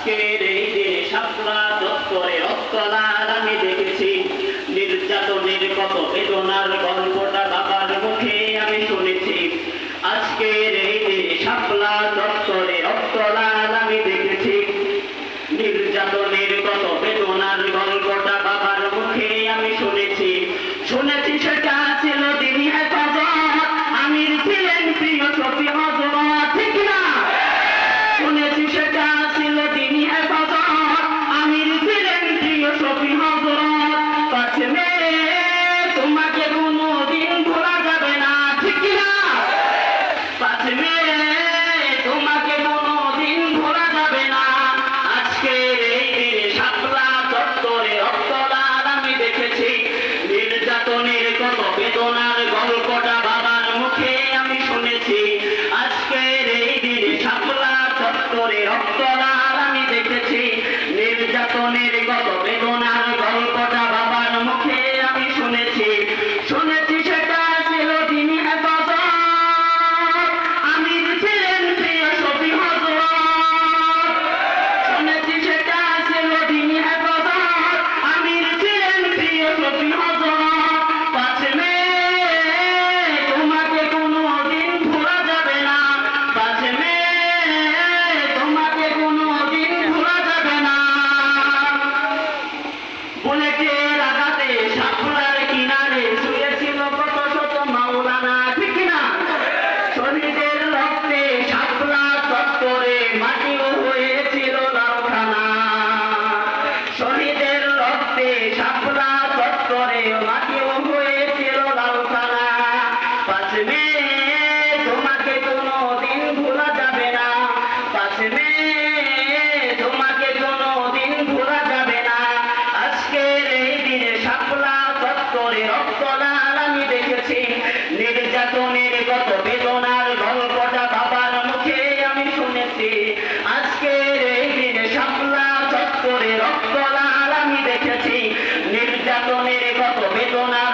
আজকের এই দিনে শাপলা চত্বরে রক্তলাল আমি দেখেছি। নির্যাতনের কত বেদনার গল্পটা বাবার মুখে আমি শুনেছি। আজকের এই দিনে শাপলা চত্বরে রক্তলাল আমি দেখেছি। নির্যাতনের কত বেদনার গল্পটা বাবার মুখে আমি শুনেছি। শুনেছি সেটা ছিল দিনই হেফাজত, আমির ছিলেন প্রিয় শফি হযরত, ঠিক না? শুনেছি সেটা ছিল দিনই হেফাজত, আমির ছিলেন প্রিয় শফি হযরত। পাঁচ মে তোমাকে কোনোদিন ভোলা যাবে না, ঠিক না? পাঁচ মে তোমাকে কোনোদিন ভোলা যাবে না। আজকের এই দিনে শাপলা চত্বরে রক্তলাল আমি দেখেছি। নির্যাতনের কত বেদনার গল্পটা বাবার মুখে আমি শুনেছি। আজকের এই দিনে শাপলা চত্বরে রক্তলাল আমি দেখেছি। নির্যাতনের কত বেদনার গল্পটা বাবার মুখে আমি শুনেছি। শুনেছি সেটা ছিল দিনই হেফাজত, আমির ছিলেন প্রিয় শফি হযরত। শুনেছি সেটা ছিল দিনই হেফাজত, আমির ছিলেন প্রিয় শফি হযরত। পাঁচ মে তোমাকে কোনোদিন ভোলা যাবে না, পাঁচ মে তোমাকে কোনোদিন ভোলা যাবে না। বুলেটের আঘাতে শাপলার কিনারে শুয়েছিল কত শত মাওলানা, ঠিক না? শহীদের রক্তে শাপলা চত্বরে মাটিও হয়েছিল লালখানা। শহীদের রক্তে শাপলা চত্বরে মাটিও হয়েছিল লালখানা। পাঁচ মে তোমাকে কোনোদিন ভোলা যাবে না, পাঁচ মে তোমাকে কোনোদিন ভোলা যাবে না। আজকের এই দিনে শাপলা চত্বরে রক্তলাল আমি দেখেছি। নির্যাতনের কত বেদনার গল্পটা বাবার মুখে আমি শুনেছি। আজকের এই দিনে শাপলা চত্বরে রক্তলাল আমি দেখেছি। নির্যাতনের কত বেদনার